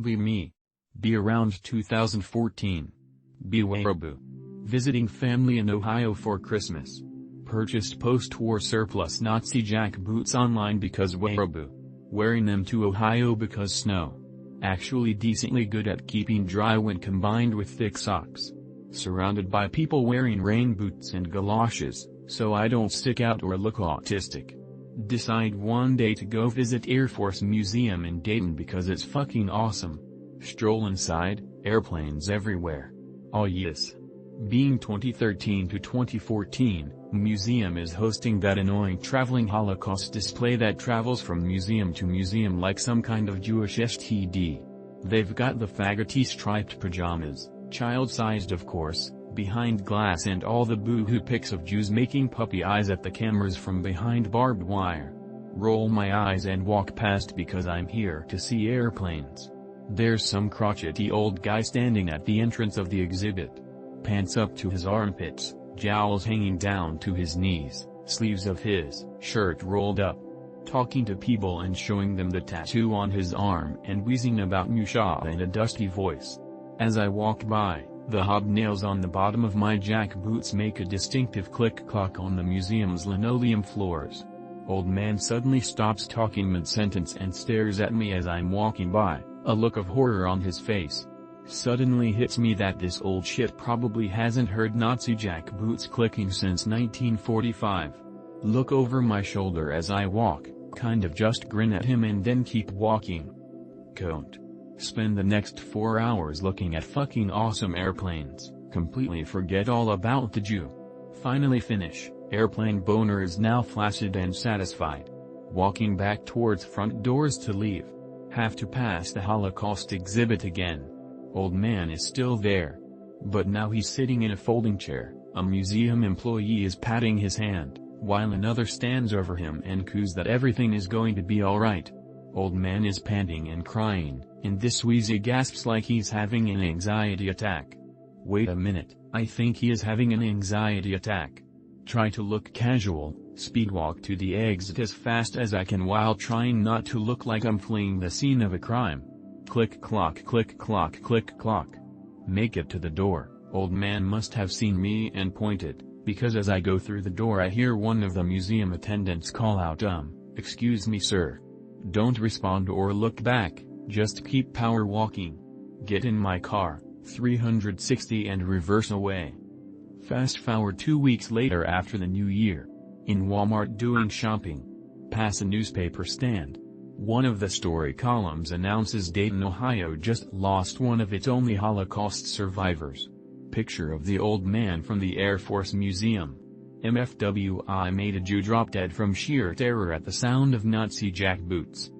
Me. Be around 2014. Be Wearabu. Visiting family in Ohio for Christmas. Purchased post-war surplus Nazi jack boots online because Wearabu. Wearing them to Ohio because snow. Actually decently good at keeping dry when combined with thick socks. Surrounded by people wearing rain boots and galoshes, so I don't stick out or look autistic. Decide one day to go visit Air Force Museum in Dayton because it's fucking awesome. Stroll inside, airplanes everywhere. Oh yes. Being 2013 to 2014, museum is hosting that annoying traveling Holocaust display that travels from museum to museum like some kind of Jewish STD. They've got the faggoty striped pajamas, child-sized of course, behind glass and all the boo-hoo pics of Jews making puppy eyes at the cameras from behind barbed wire. Roll my eyes and walk past because I'm here to see airplanes. There's some crotchety old guy standing at the entrance of the exhibit. Pants up to his armpits, jowls hanging down to his knees, sleeves of his shirt rolled up. Talking to people and showing them the tattoo on his arm and wheezing about Musha in a dusty voice. As I walk by, the hobnails on the bottom of my jack boots make a distinctive click-clock on the museum's linoleum floors. Old man suddenly stops talking mid-sentence and stares at me as I'm walking by, a look of horror on his face. Suddenly hits me that this old shit probably hasn't heard Nazi jack boots clicking since 1945. Look over my shoulder as I walk, kind of just grin at him and then keep walking. Don't. Spend the next 4 hours looking at fucking awesome airplanes, completely forget all about the Jew. Finally finish, airplane boner is now flaccid and satisfied. Walking back towards front doors to leave. Have to pass the Holocaust exhibit again. Old man is still there. But now he's sitting in a folding chair, a museum employee is patting his hand, while another stands over him and coos that everything is going to be alright. Old man is panting and crying, and this wheezy gasps like he's having an anxiety attack. Wait a minute, I think he is having an anxiety attack. Try to look casual, speedwalk to the exit as fast as I can while trying not to look like I'm fleeing the scene of a crime. Click clock click clock click clock. Make it to the door. Old man must have seen me and pointed, because as I go through the door I hear one of the museum attendants call out "Excuse me sir." Don't respond or look back, just keep power walking. Get in my car, 360 and reverse away. Fast forward 2 weeks later after the new year. In Walmart doing shopping. Pass a newspaper stand. One of the story columns announces Dayton, Ohio just lost one of its only Holocaust survivors. Picture of the old man from the Air Force Museum. MFWI made a Jew drop dead from sheer terror at the sound of Nazi jack boots.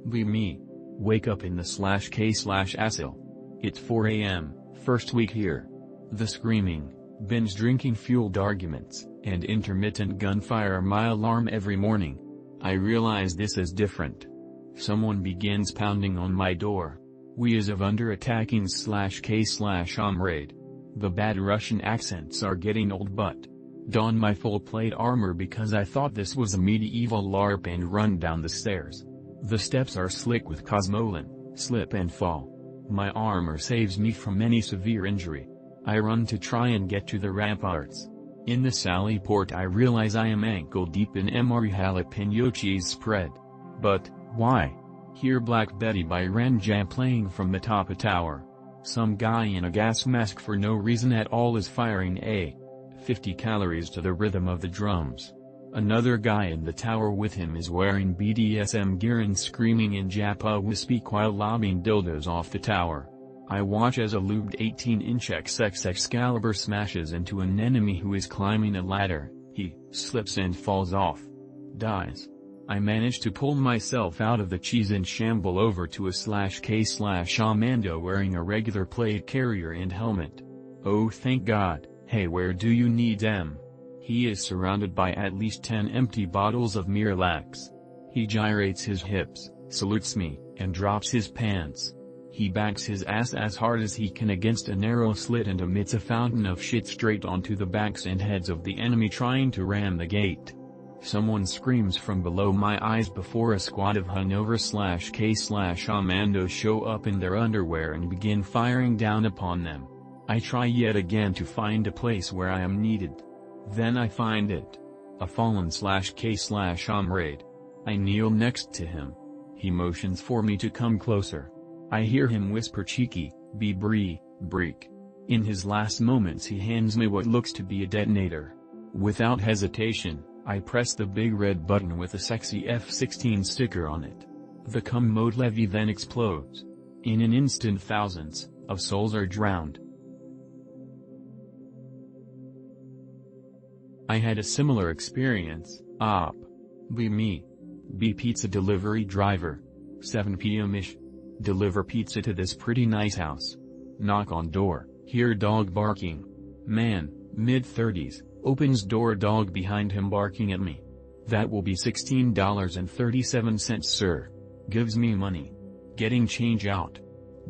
Be me. Wake up in the /k/ASIL. It's 4 a.m., first week here. The screaming, binge drinking fueled arguments, and intermittent gunfire are my alarm every morning. I realize this is different. Someone begins pounding on my door. We is of under attacking /k/Omraid. The bad Russian accents are getting old but. Don my full plate armor because I thought this was a medieval LARP and run down the stairs. The steps are slick with Cosmolan, slip and fall. My armor saves me from any severe injury. I run to try and get to the ramparts. In the sally port I realize I am ankle deep in MRE jalapeno cheese spread. But, why? Hear Black Betty by Ranjam playing from the top of tower. Some guy in a gas mask for no reason at all is firing a 50 calories to the rhythm of the drums. Another guy in the tower with him is wearing BDSM gear and screaming in Japa-Wispeak while lobbing dildos off the tower. I watch as a lubed 18-inch XX Excalibur smashes into an enemy who is climbing a ladder. He slips and falls off. Dies. I manage to pull myself out of the cheese and shamble over to a /k/Amando wearing a regular plate carrier and helmet. Oh thank God. Hey, where do you need them? He is surrounded by at least 10 empty bottles of Miralax. He gyrates his hips, salutes me, and drops his pants. He backs his ass as hard as he can against a narrow slit and emits a fountain of shit straight onto the backs and heads of the enemy trying to ram the gate. Someone screams from below my eyes before a squad of Hanover/K/Amando show up in their underwear and begin firing down upon them. I try yet again to find a place where I am needed. Then I find it. A fallen/K/Am raid. I kneel next to him. He motions for me to come closer. I hear him whisper cheeky, "Be break." In his last moments he hands me what looks to be a detonator. Without hesitation, I press the big red button with a sexy F-16 sticker on it. The commode levy then explodes. In an instant thousands of souls are drowned. I had a similar experience, Be pizza delivery driver. 7 p.m.ish. Deliver pizza to this pretty nice house. Knock on door, hear dog barking. Man, mid-30s, opens door, dog behind him barking at me. That will be $16.37, sir. Gives me money. Getting change out.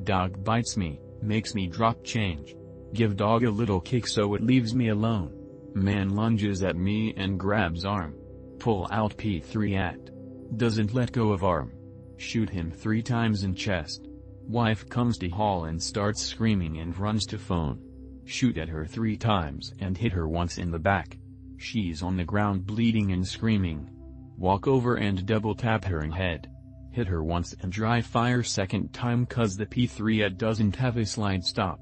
Dog bites me, makes me drop change. Give dog a little kick so it leaves me alone. Man lunges at me and grabs arm. Pull out P3 at. Doesn't let go of arm. Shoot him 3 times in chest. Wife comes to hall and starts screaming and runs to phone. Shoot at her 3 times and hit her once in the back. She's on the ground bleeding and screaming. Walk over and double tap her in head. Hit her once and dry fire second time cause the P3 at doesn't have a slide stop.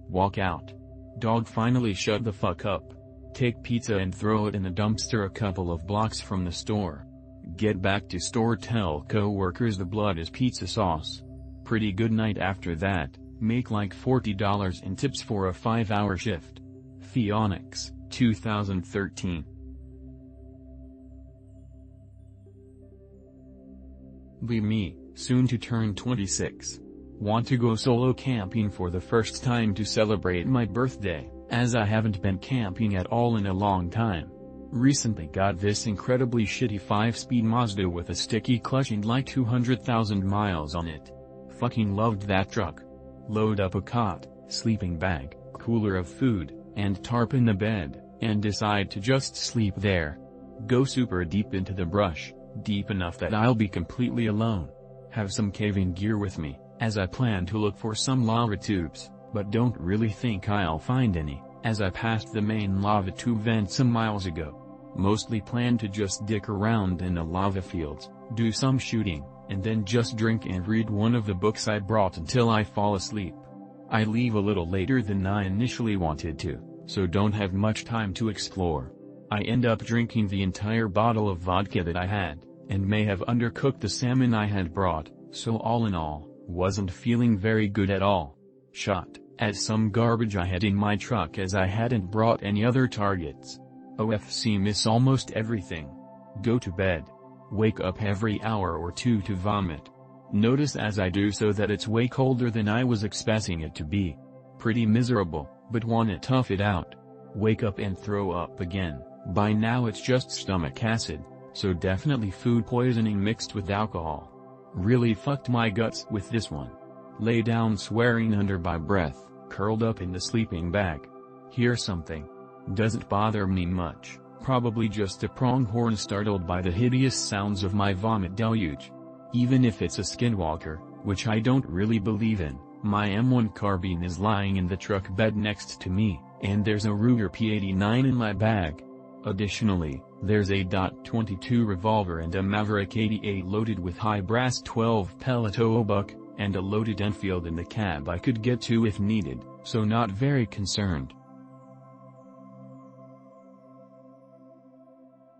Walk out. Dog finally shut the fuck up. Take pizza and throw it in a dumpster a couple of blocks from the store. Get back to store, tell co-workers the blood is pizza sauce. Pretty good night after that, make like $40 in tips for a 5-hour shift. Phoenix, 2013. Be me, soon to turn 26. Want to go solo camping for the first time to celebrate my birthday, as I haven't been camping at all in a long time. Recently got this incredibly shitty 5-speed Mazda with a sticky clutch and like 200,000 miles on it. Fucking loved that truck. Load up a cot, sleeping bag, cooler of food, and tarp in the bed, and decide to just sleep there. Go super deep into the brush, deep enough that I'll be completely alone. Have some caving gear with me, as I plan to look for some lava tubes, but don't really think I'll find any, as I passed the main lava tube vent some miles ago. Mostly plan to just dick around in the lava fields, do some shooting, and then just drink and read one of the books I brought until I fall asleep. I leave a little later than I initially wanted to, so don't have much time to explore. I end up drinking the entire bottle of vodka that I had, and may have undercooked the salmon I had brought, so all in all, wasn't feeling very good at all. Shot at some garbage I had in my truck as I hadn't brought any other targets. OFC miss almost everything. Go to bed. Wake up every hour or two to vomit. Notice as I do so that it's way colder than I was expecting it to be. Pretty miserable, but wanna tough it out. Wake up and throw up again. By now it's just stomach acid, so definitely food poisoning mixed with alcohol. Really fucked my guts with this one. Lay down swearing under my breath, curled up in the sleeping bag. Hear something. Doesn't bother me much, probably just a pronghorn startled by the hideous sounds of my vomit deluge. Even if it's a skinwalker, which I don't really believe in, my M1 carbine is lying in the truck bed next to me, and there's a Ruger P89 in my bag. Additionally, there's a .22 revolver and a Maverick 88 loaded with high brass 12 pellet buck, and a loaded Enfield in the cab I could get to if needed, so not very concerned.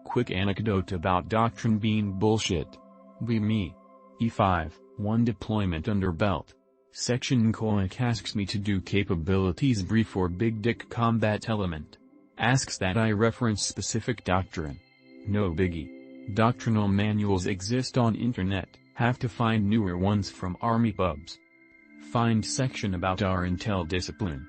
Quick anecdote about doctrine being bullshit. Be me. E5, 1 deployment under belt. Section Koik asks me to do capabilities brief for big dick combat element. Asks that I reference specific doctrine. No biggie. Doctrinal manuals exist on internet, have to find newer ones from army pubs. Find section about our intel discipline.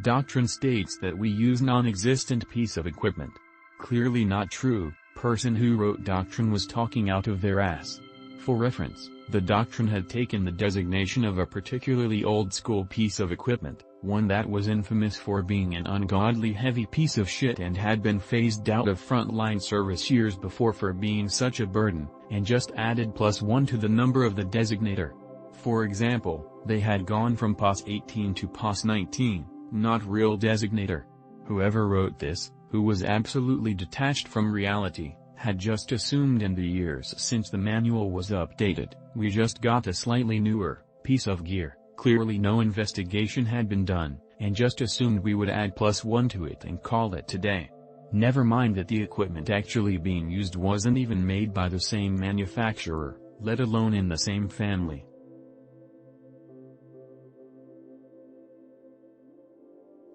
Doctrine states that we use non-existent piece of equipment. Clearly not true, person who wrote doctrine was talking out of their ass. For reference, the doctrine had taken the designation of a particularly old-school piece of equipment, one that was infamous for being an ungodly heavy piece of shit and had been phased out of frontline service years before for being such a burden, and just added +1 to the number of the designator. For example, they had gone from POS 18 to POS 19, not real designator. Whoever wrote this, who was absolutely detached from reality, had just assumed in the years since the manual was updated, we just got a slightly newer piece of gear. Clearly no investigation had been done, and just assumed we would add +1 to it and call it today. Never mind that the equipment actually being used wasn't even made by the same manufacturer, let alone in the same family.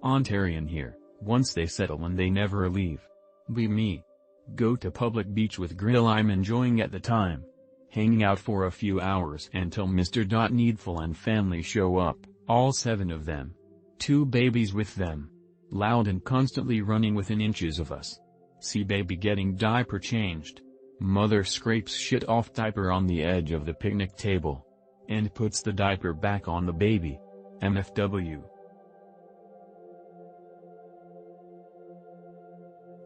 Ontarian here, once they settle and they never leave. Be me. Go to public beach with grill I'm enjoying at the time. Hanging out for a few hours until Mr. Needful and family show up, all 7 of them. 2 babies with them. Loud and constantly running within inches of us. See baby getting diaper changed. Mother scrapes shit off diaper on the edge of the picnic table. And puts the diaper back on the baby. MFW.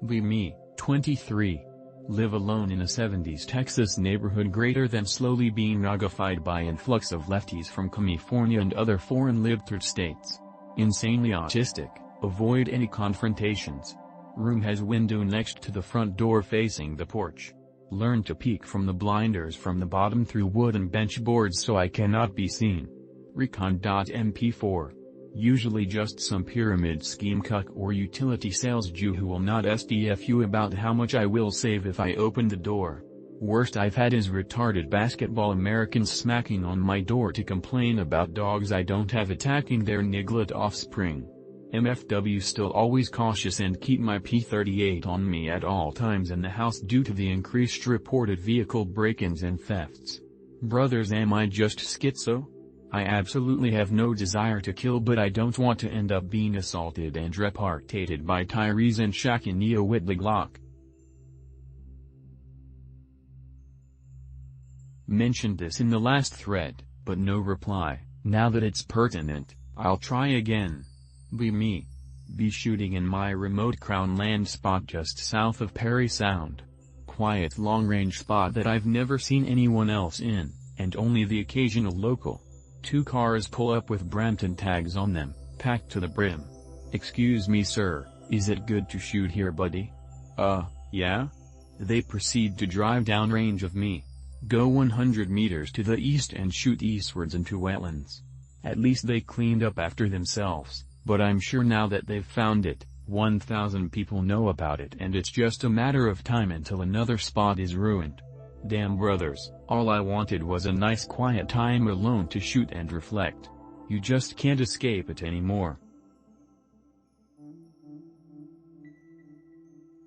Be me, 23. Live alone in a 70s Texas neighborhood greater than slowly being ruggified by influx of lefties from California and other foreign libertard states. Insanely autistic, avoid any confrontations. Room has window next to the front door facing the porch. Learn to peek from the blinders from the bottom through wooden bench boards so I cannot be seen. Recon.mp4. Usually just some pyramid scheme cuck or utility sales Jew who will not SDF you about how much I will save if I open the door. Worst I've had is retarded basketball Americans smacking on my door to complain about dogs I don't have attacking their niglet offspring. MFW still always cautious and keep my P38 on me at all times in the house due to the increased reported vehicle break-ins and thefts. Brothers, am I just schizo? I absolutely have no desire to kill, but I don't want to end up being assaulted and repartated by Tyrese and Shaq in Neo Whitley Glock. Mentioned this in the last thread, but no reply. Now that it's pertinent, I'll try again. Be me. Be shooting in my remote Crown Land spot just south of Perry Sound. Quiet long-range spot that I've never seen anyone else in, and only the occasional local. 2 cars pull up with Brampton tags on them, packed to the brim. Excuse me sir, is it good to shoot here buddy? Yeah? They proceed to drive downrange of me. Go 100 meters to the east and shoot eastwards into wetlands. At least they cleaned up after themselves, but I'm sure now that they've found it, 1,000 people know about it and it's just a matter of time until another spot is ruined. Damn brothers, all I wanted was a nice quiet time alone to shoot and reflect. You just can't escape it anymore.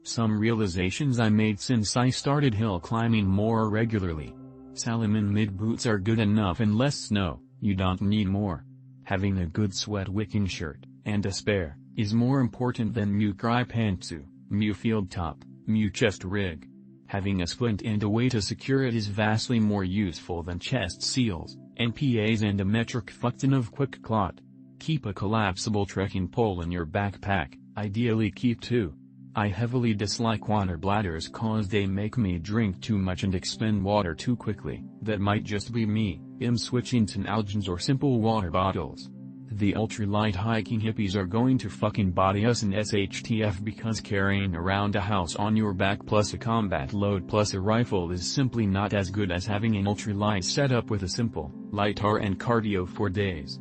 Some realizations I made since I started hill climbing more regularly. Salomon mid boots are good enough in less snow, you don't need more. Having a good sweat wicking shirt, and a spare, is more important than mu cry pantsu, mu field top, mu chest rig. Having a splint and a way to secure it is vastly more useful than chest seals, NPAs and a metric fuckton of quick clot. Keep a collapsible trekking pole in your backpack, ideally keep 2. I heavily dislike water bladders cause they make me drink too much and expend water too quickly. That might just be me. I'm switching to Nalgene or simple water bottles. The ultralight hiking hippies are going to fucking body us in SHTF because carrying around a house on your back plus a combat load plus a rifle is simply not as good as having an ultralight setup with a simple, light R and cardio for days.